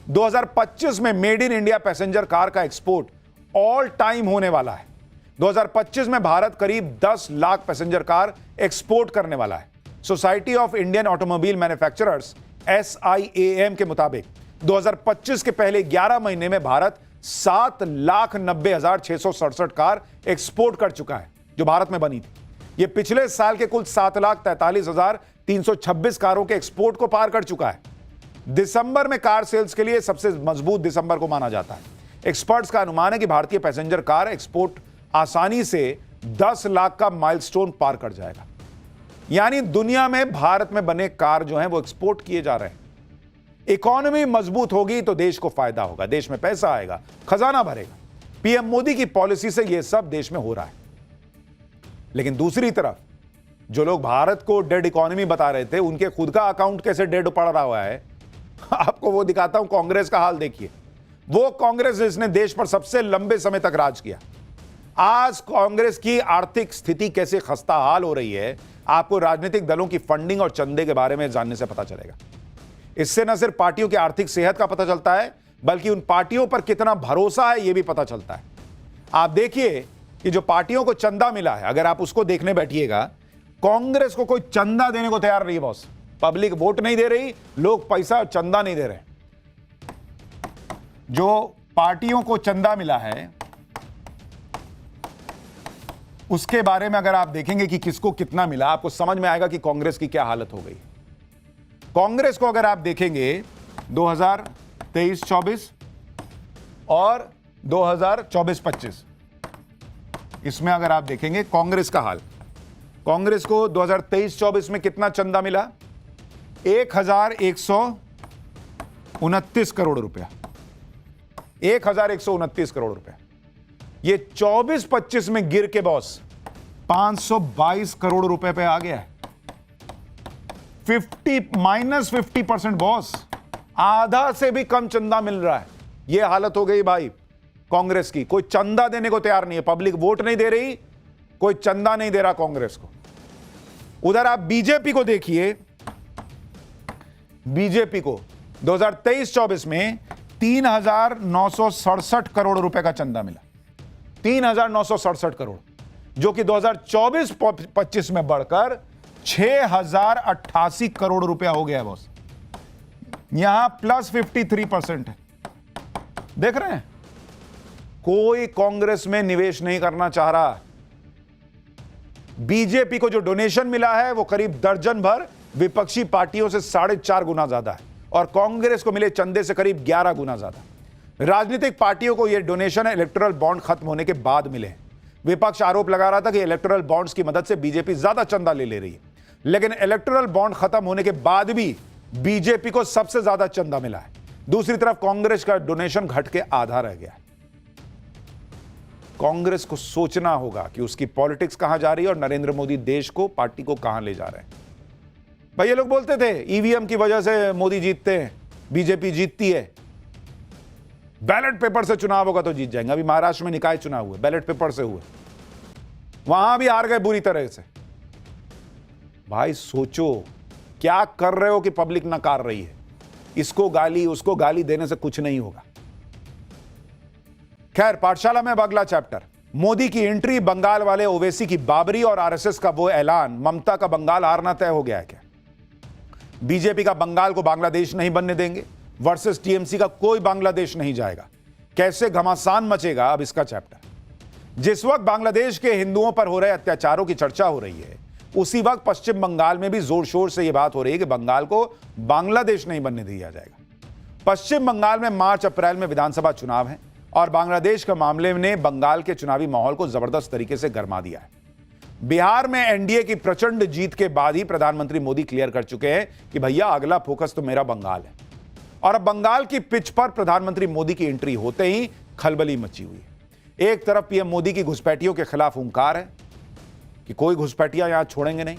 2025 में made in India passenger car का एक्सपोर्ट ऑल टाइम होने वाला है। 2025 में भारत करीब 10 लाख पैसेंजर कार एक्सपोर्ट करने वाला है। Society of Indian automobile manufacturers SIAM के मुताबिक 2025 के पहले 11 महीने में भारत 7,90,667 कार एक्सपोर्ट कर चुका है जो भारत में बनी थी। यह पिछले साल के कुल 7,43,326 कारों के एक्सपोर्ट को पार कर चुका है। दिसंबर में कार सेल्स के लिए सबसे मजबूत दिसंबर को माना जाता है। एक्सपर्ट्स का अनुमान है कि भारतीय पैसेंजर कार एक्सपोर्ट आसानी से 10 लाख का माइलस्टोन पार कर जाएगा। यानी दुनिया में भारत में बने कार जो हैं वो एक्सपोर्ट किए जा रहे हैं। इकोनॉमी मजबूत होगी तो देश को फायदा होगा, देश में पैसा आएगा, खजाना भरेगा। पीएम मोदी की पॉलिसी से यह सब देश में हो रहा है। लेकिन दूसरी तरफ जो लोग भारत को डेड इकोनॉमी बता रहे थे, उनके खुद का अकाउंट कैसे डेड पड़ रहा हुआ है आपको वो दिखाता हूं। कांग्रेस का हाल देखिए। वो कांग्रेस जिसने देश पर सबसे लंबे समय तक राज किया, आज कांग्रेस की आर्थिक स्थिति कैसे खस्ता हाल हो रही है, आपको राजनीतिक दलों की फंडिंग और चंदे के बारे में जानने से पता चलेगा। इससे न सिर्फ पार्टियों की आर्थिक सेहत का पता चलता है, बल्कि उन पार्टियों पर कितना भरोसा है यह भी पता चलता है। आप देखिए कि जो पार्टियों को चंदा मिला है, अगर आप उसको देखने बैठिएगा, कांग्रेस को कोई चंदा देने को तैयार नहीं है बॉस। पब्लिक वोट नहीं दे रही, लोग पैसा चंदा नहीं दे रहे। जो पार्टियों को चंदा मिला है उसके बारे में अगर आप देखेंगे कि किसको कितना मिला, आपको समझ में आएगा कि कांग्रेस की क्या हालत हो गई। कांग्रेस को अगर आप देखेंगे 2023-24 और 2024-25, इसमें अगर आप देखेंगे कांग्रेस का हाल, कांग्रेस को 2023-24 में कितना चंदा मिला? 1,129 करोड़ रुपया। 1,129 करोड़ रुपया। ये 24-25 में गिर के बॉस 522 करोड़ रुपए पे आ गया है। -50% बॉस, आधा से भी कम चंदा मिल रहा है। यह हालत हो गई भाई कांग्रेस की। कोई चंदा देने को तैयार नहीं है, पब्लिक वोट नहीं दे रही, कोई चंदा नहीं दे रहा कांग्रेस को। उधर आप बीजेपी को देखिए। बीजेपी को 2023-24 में 3,967 करोड़ रुपए का चंदा मिला। 3,967 करोड़। जो कि 2024-25 में बढ़कर 6088 करोड़ रुपया हो गया है बॉस। यहां प्लस 53% है। देख रहे हैं, कोई कांग्रेस में निवेश नहीं करना चाह रहा। बीजेपी को जो डोनेशन मिला है वो करीब दर्जन भर विपक्षी पार्टियों से 4.5 गुना ज्यादा है, और कांग्रेस को मिले चंदे से करीब 11 गुना ज्यादा। राजनीतिक पार्टियों को यह डोनेशन इलेक्टोरल बॉन्ड खत्म होने के बाद मिले हैं। विपक्ष आरोप लगा रहा था कि इलेक्टोरल बॉन्ड्स की मदद से बीजेपी ज्यादा चंदा ले रही है, लेकिन इलेक्टोरल बॉन्ड खत्म होने के बाद भी बीजेपी को सबसे ज्यादा चंदा मिला है। दूसरी तरफ कांग्रेस का डोनेशन घट के आधा रह गया है। कांग्रेस को सोचना होगा कि उसकी पॉलिटिक्स कहां जा रही है और नरेंद्र मोदी देश को, पार्टी को कहां ले जा रहे हैं। भाई ये लोग बोलते थे ईवीएम की वजह से मोदी जीतते हैं, बीजेपी जीतती है, बैलेट पेपर से चुनाव होगा तो जीत जाएंगे। अभी महाराष्ट्र में निकाय चुनाव हुए, बैलेट पेपर से हुए, वहां भी हार गए बुरी तरह से। भाई सोचो क्या कर रहे हो कि पब्लिक नकार रही है। इसको गाली उसको गाली देने से कुछ नहीं होगा। खैर, पाठशाला में अब अगला चैप्टर, मोदी की एंट्री, बंगाल वाले ओवैसी की बाबरी और आरएसएस का वो ऐलान, ममता का बंगाल हारना तय हो गया है क्या? बीजेपी का बंगाल को बांग्लादेश नहीं बनने देंगे वर्सेस टीएमसी का कोई बांग्लादेश नहीं जाएगा। कैसे घमासान मचेगा, अब इसका चैप्टर। जिस वक्त बांग्लादेश के हिंदुओं पर हो रहे अत्याचारों की चर्चा हो रही है, उसी वक्त पश्चिम बंगाल में भी जोर शोर से यह बात हो रही है कि बंगाल को बांग्लादेश नहीं बनने दिया जाएगा। पश्चिम बंगाल में मार्च अप्रैल में विधानसभा चुनाव है और बांग्लादेश के मामले ने बंगाल के चुनावी माहौल को जबरदस्त तरीके से गरमा दिया है। बिहार में एनडीए की प्रचंड जीत के बाद ही प्रधानमंत्री मोदी क्लियर कर चुके हैं कि भैया अगला फोकस तो मेरा बंगाल है। और अब बंगाल की पिच पर प्रधानमंत्री मोदी की एंट्री होते ही खलबली मची हुई है। एक तरफ पीएम मोदी की घुसपैठियों के खिलाफ हुंकार है कि कोई घुसपैठियां यहां छोड़ेंगे नहीं।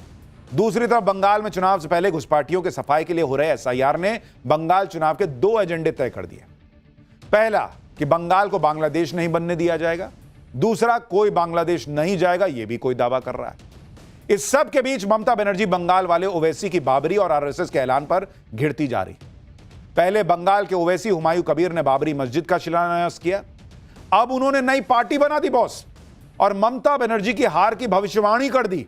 दूसरी तरफ बंगाल में चुनाव से पहले घुसपैठियों के सफाई के लिए हो रहे एसआईआर ने बंगाल चुनाव के 2 एजेंडे तय कर दिए। पहला कि बंगाल को बांग्लादेश नहीं बनने दिया जाएगा, दूसरा कोई बांग्लादेश नहीं जाएगा, यह भी कोई दावा कर रहा है। इस सब के बीच ममता बनर्जी बंगाल वाले ओवैसी की बाबरी और आरएसएस के ऐलान पर घिरती जा रही। पहले बंगाल के ओवैसी हुमायूं कबीर ने बाबरी मस्जिद का शिलान्यास किया, अब उन्होंने नई पार्टी बना दी बॉस, और ममता बनर्जी की हार की भविष्यवाणी कर दी।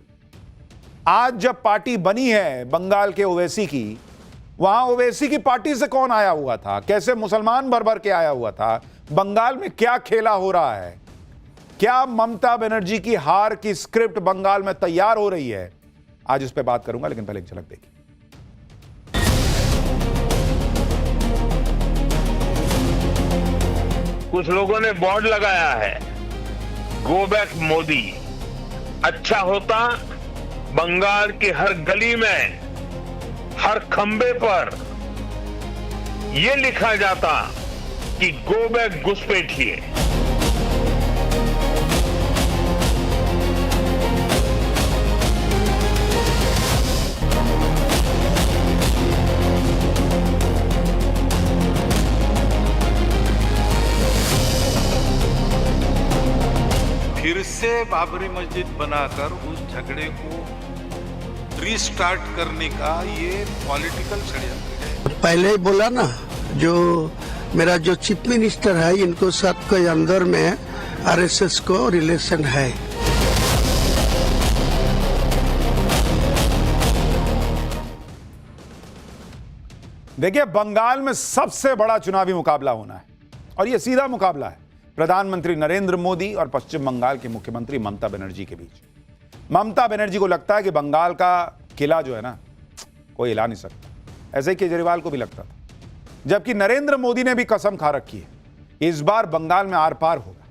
आज जब पार्टी बनी है बंगाल के ओवैसी की, वहां ओवैसी की पार्टी से कौन आया हुआ था, कैसे मुसलमान भर भर के आया हुआ था, बंगाल में क्या खेला हो रहा है, क्या ममता बनर्जी की हार की स्क्रिप्ट बंगाल में तैयार हो रही है, आज इस पे बात करूंगा। लेकिन पहले एक झलक देखिए। कुछ लोगों ने बोर्ड लगाया है, गो बैक मोदी। अच्छा होता बंगाल की हर गली में, हर खंबे पर यह लिखा जाता कि गो बैक घुसपैठिए। फिर से बाबरी मस्जिद बनाकर उस झगड़े को रीस्टार्ट करने का ये पॉलिटिकल षड्यंत्र है। पहले ही बोला ना, जो मेरा जो चीफ मिनिस्टर है, इनको साथ के अंदर में आरएसएस को रिलेशन है। देखिए, बंगाल में सबसे बड़ा चुनावी मुकाबला होना है और यह सीधा मुकाबला है प्रधानमंत्री नरेंद्र मोदी और पश्चिम बंगाल के मुख्यमंत्री ममता बनर्जी के बीच। ममता बनर्जी को लगता है कि बंगाल का किला जो है ना, कोई हिला नहीं सकता। ऐसे ही केजरीवाल को भी लगता था, जबकि नरेंद्र मोदी ने भी कसम खा रखी है, इस बार बंगाल में आर पार होगा।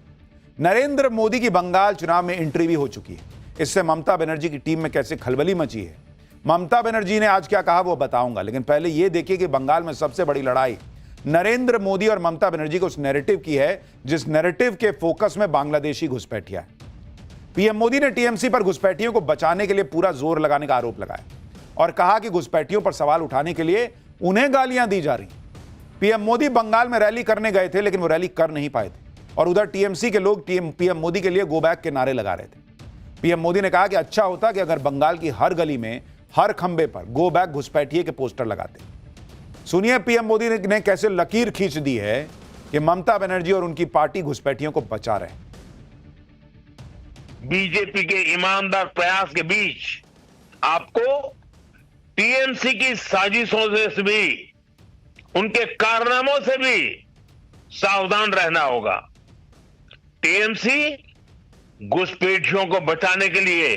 नरेंद्र मोदी की बंगाल चुनाव में एंट्री भी हो चुकी है। इससे ममता बनर्जी की टीम में कैसे खलबली मची है, ममता बनर्जी ने आज क्या कहा वो बताऊंगा। लेकिन पहले यह देखिए कि बंगाल में सबसे बड़ी लड़ाई नरेंद्र मोदी और ममता बनर्जी को उस नैरेटिव की है जिस नैरेटिव के फोकस में बांग्लादेशी घुसपैठिया है। पीएम मोदी ने टीएमसी पर घुसपैठियों को बचाने के लिए पूरा जोर लगाने का आरोप लगाया और कहा कि घुसपैठियों पर सवाल उठाने के लिए उन्हें गालियां दी जा रही। पीएम मोदी बंगाल में रैली करने गए थे, लेकिन वो रैली कर नहीं पाए थे और उधर टीएमसी के लोग पीएम मोदी के लिए गो बैक के नारे लगा रहे थे। पीएम मोदी ने कहा कि अच्छा होता कि अगर बंगाल की हर गली में, हर खंबे पर गो बैक घुसपैठिए के पोस्टर लगाते। सुनिए पीएम मोदी ने कैसे लकीर खींच दी है कि ममता बनर्जी और उनकी पार्टी घुसपैठियों को बचा रहे। बीजेपी के ईमानदार प्रयास के बीच आपको टीएमसी की साजिशों से भी, उनके कारनामों से भी सावधान रहना होगा। टीएमसी घुसपैठियों को बचाने के लिए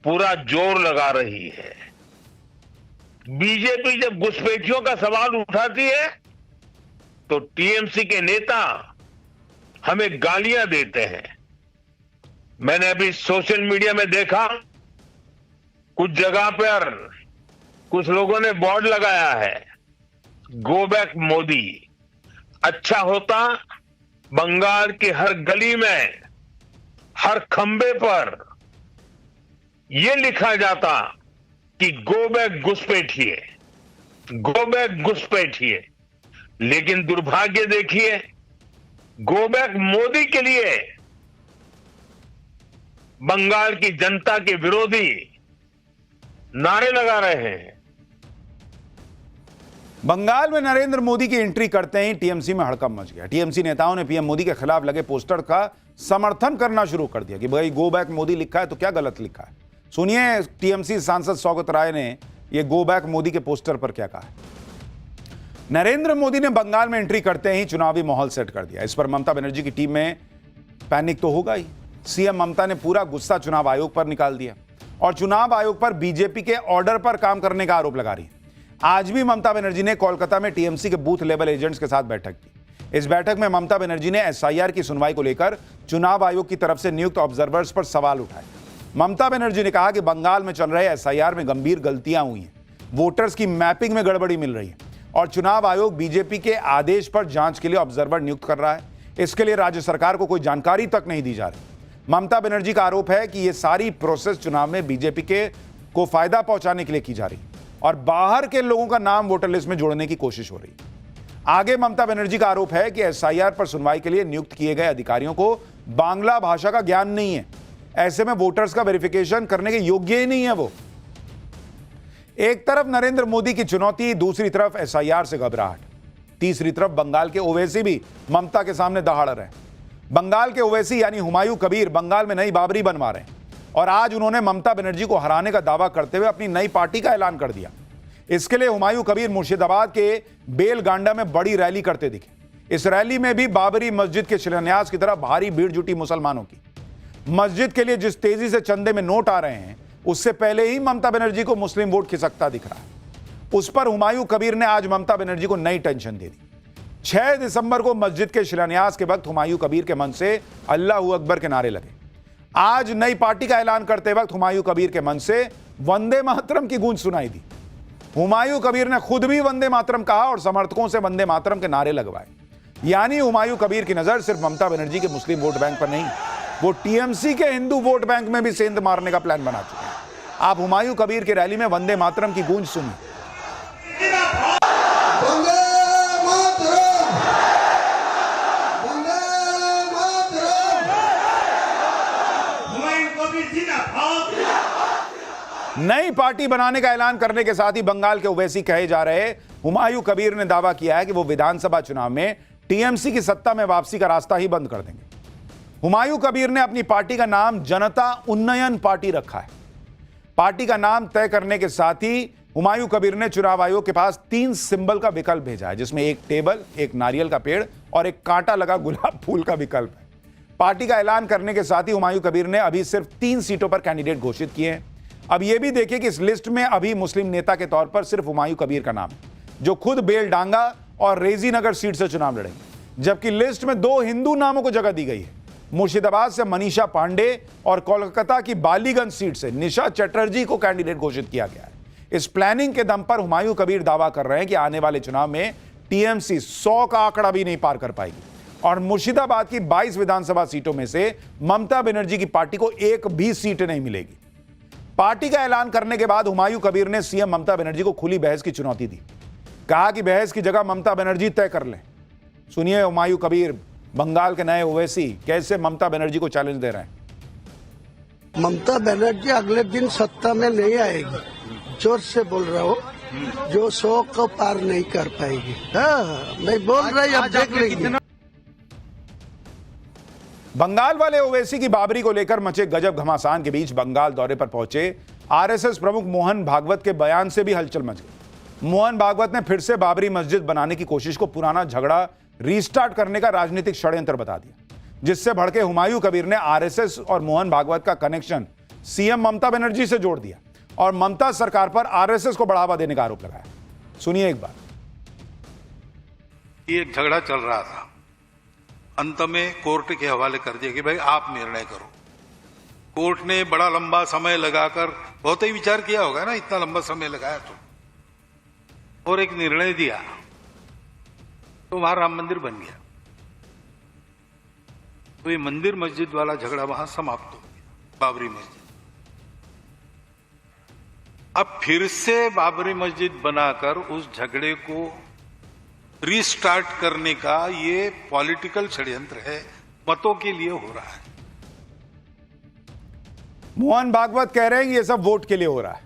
पूरा जोर लगा रही है। बीजेपी जब घुसपैठियों का सवाल उठाती है तो टीएमसी के नेता हमें गालियां देते हैं। मैंने अभी सोशल मीडिया में देखा, कुछ जगह पर कुछ लोगों ने बोर्ड लगाया है, गो बैक मोदी। अच्छा होता बंगाल की हर गली में, हर खंबे पर यह लिखा जाता कि गो बैक घुसपैठिए, गो बैक घुसपैठिए। लेकिन दुर्भाग्य देखिए, गो बैक मोदी के लिए बंगाल की जनता के विरोधी नारे लगा रहे हैं। बंगाल में नरेंद्र मोदी की एंट्री करते ही टीएमसी में हड़कंप मच गया। टीएमसी नेताओं ने पीएम मोदी के खिलाफ लगे पोस्टर का समर्थन करना शुरू कर दिया कि भाई गो बैक मोदी लिखा है तो क्या गलत लिखा है। सुनिए टीएमसी सांसद सौगत राय ने ये गो बैक मोदी के पोस्टर पर क्या कहा है। नरेंद्र मोदी ने बंगाल में एंट्री करते ही चुनावी माहौल सेट कर दिया। इस पर ममता बनर्जी की टीम में पैनिक तो होगा ही। सीएम ममता ने पूरा गुस्सा चुनाव आयोग पर निकाल दिया और चुनाव आयोग पर बीजेपी के ऑर्डर पर काम करने का आरोप लगा रही है। आज भी ममता बनर्जी ने कोलकाता में टीएमसी के बूथ लेवल एजेंट्स के साथ बैठक की। इस बैठक में ममता बनर्जी ने एसआईआर की सुनवाई को लेकर चुनाव आयोग की तरफ से नियुक्त ऑब्जर्वर्स पर सवाल उठाए। ममता बनर्जी ने कहा कि बंगाल में चल रहे एसआईआर में गंभीर गलतियां हुई हैं, वोटर्स की मैपिंग में गड़बड़ी मिल रही है और चुनाव आयोग बीजेपी के आदेश पर जांच के लिए ऑब्जर्वर नियुक्त कर रहा है। इसके लिए राज्य सरकार को कोई जानकारी तक नहीं दी जा रही। ममता बनर्जी का आरोप है कि यह सारी प्रोसेस चुनाव में बीजेपी को फायदा पहुंचाने के लिए की जा रही और बाहर के लोगों का नाम वोटर लिस्ट में जोड़ने की कोशिश हो रही। आगे ममता बनर्जी का आरोप है कि एसआईआर पर सुनवाई के लिए नियुक्त किए गए अधिकारियों को बांग्ला भाषा का ज्ञान नहीं है। ऐसे में वोटर्स का वेरिफिकेशन करने के योग्य ही नहीं है वो। एक तरफ नरेंद्र मोदी की चुनौती, दूसरी तरफ एसआईआर से घबराहट, तीसरी तरफ बंगाल के ओवैसी भी ममता के सामने दहाड़ रहे हैं। बंगाल के ओवैसी यानी हुमायूं कबीर बंगाल में नई बाबरी बनवा रहे हैं और आज उन्होंने ममता बनर्जी को हराने का दावा करते हुए अपनी नई पार्टी का ऐलान कर दिया। इसके लिए हुमायूं कबीर मुर्शिदाबाद के बेलगांडा में बड़ी रैली करते दिखे। इस रैली में भी बाबरी मस्जिद के शिलान्यास की तरह भारी भीड़ जुटी मुसलमानों की। मस्जिद के लिए जिस तेजी से चंदे में नोट आ रहे हैं, उससे पहले ही ममता बनर्जी को मुस्लिम वोट खिसकता दिख रहा है। उस पर हुमायूं कबीर ने आज ममता बनर्जी को नई टेंशन दे दी। 6 दिसंबर को मस्जिद के शिलान्यास के वक्त हुमायूं कबीर के मन से अल्लाहू अकबर के नारे लगे। आज नई पार्टी का ऐलान करते वक्त हुमायूं कबीर के मन से वंदे मातरम की गूंज सुनाई दी। हुमायूं कबीर ने खुद भी वंदे मातरम कहा और समर्थकों से वंदे मातरम के नारे लगवाए। यानी हुमायूं कबीर की नजर सिर्फ ममता बनर्जी के मुस्लिम वोट बैंक पर नहीं, वो टीएमसी के हिंदू वोट बैंक में भी सेंध मारने का प्लान बना चुके हैं। आप हुमायूं कबीर की रैली में वंदे मातरम की गूंज सुनिए। नई पार्टी बनाने का ऐलान करने के साथ ही बंगाल के ओवैसी कहे जा रहे हुमायूं कबीर ने दावा किया है कि वो विधानसभा चुनाव में टीएमसी की सत्ता में वापसी का रास्ता ही बंद कर देंगे। हुमायूं कबीर ने अपनी पार्टी का नाम जनता उन्नयन पार्टी रखा है। पार्टी का नाम तय करने के साथ ही हुमायूं कबीर ने चुनाव आयोग के पास 3 सिंबल का विकल्प भेजा है, जिसमें एक टेबल, एक नारियल का पेड़ और एक कांटा लगा गुलाब फूल का विकल्प है। पार्टी का ऐलान करने के साथ ही हुमायूं कबीर ने अभी सिर्फ 3 सीटों पर कैंडिडेट घोषित किए हैं। अब यह भी देखिए कि इस लिस्ट में अभी मुस्लिम नेता के तौर पर सिर्फ हुमायूं कबीर का नाम है, जो खुद बेलडांगा और रेजीनगर सीट से चुनाव लड़ेंगे, जबकि लिस्ट में 2 हिंदू नामों को जगह दी गई है। मुर्शिदाबाद से मनीषा पांडे और कोलकाता की बालीगंज सीट से निशा चटर्जी को कैंडिडेट घोषित किया गया है। इस प्लानिंग के दम पर हुमायूं कबीर दावा कर रहे हैं कि आने वाले चुनाव में टीएमसी 100 का आंकड़ा भी नहीं पार कर पाएगी और मुर्शिदाबाद की 22 विधानसभा सीटों में से ममता बनर्जी की पार्टी को एक भी सीट नहीं मिलेगी। पार्टी का ऐलान करने के बाद हुमायूं कबीर ने सीएम ममता बनर्जी को खुली बहस की चुनौती दी। कहा कि बहस की जगह ममता बनर्जी तय कर लें। सुनिए हुमायूं कबीर, बंगाल के नए ओवैसी, कैसे ममता बनर्जी को चैलेंज दे रहे हैं। ममता बनर्जी अगले दिन सत्ता में नहीं आएगी, जोर से बोल रहा हूँ, जो 100 को पार नहीं कर पाएगी। हाँ, मैं बोल रहा हूँ, अब देख लेंगे। बंगाल वाले ओवैसी की बाबरी को लेकर मचे गजब घमासान के बीच बंगाल दौरे पर पहुंचे आरएसएस प्रमुख मोहन भागवत के बयान से भी हलचल मच गई। मोहन भागवत ने फिर से बाबरी मस्जिद बनाने की कोशिश को पुराना झगड़ा रीस्टार्ट करने का राजनीतिक षड्यंत्र बता दिया, जिससे भड़के हुमायूं कबीर ने आरएसएस और मोहन भागवत का कनेक्शन सीएम ममता बनर्जी से जोड़ दिया और ममता सरकार पर आरएसएस को बढ़ावा देने का आरोप लगाया। सुनिए एक बार। ये एक झगड़ा चल रहा था, अंत में कोर्ट के हवाले कर दिया कि भाई आप निर्णय करो। कोर्ट ने बड़ा लंबा समय लगाकर बहुत ही विचार किया होगा ना, इतना लंबा समय लगाया तो, और एक निर्णय दिया तो वहां राम मंदिर बन गया। तो ये मंदिर मस्जिद वाला झगड़ा वहां समाप्त हो गया, बाबरी मस्जिद। अब फिर से बाबरी मस्जिद बनाकर उस झगड़े को रीस्टार्ट करने का ये पॉलिटिकल षड्यंत्र है, मतों के लिए हो रहा है। मोहन भागवत कह रहे हैं कि ये सब वोट के लिए हो रहा है,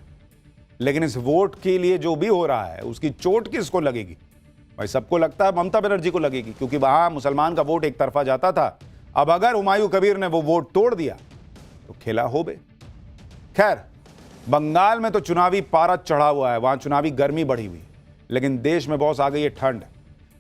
लेकिन इस वोट के लिए जो भी हो रहा है उसकी चोट किसको लगेगी? भाई सबको लगता है ममता बनर्जी को लगेगी, क्योंकि वहां मुसलमान का वोट एक तरफा जाता था। अब अगर हुमायूं कबीर ने वो वोट तोड़ दिया तो खेला हो बे। खैर, बंगाल में तो चुनावी पारा चढ़ा हुआ है, वहां चुनावी गर्मी बढ़ी हुई, लेकिन देश में बॉस आ गई है ठंड।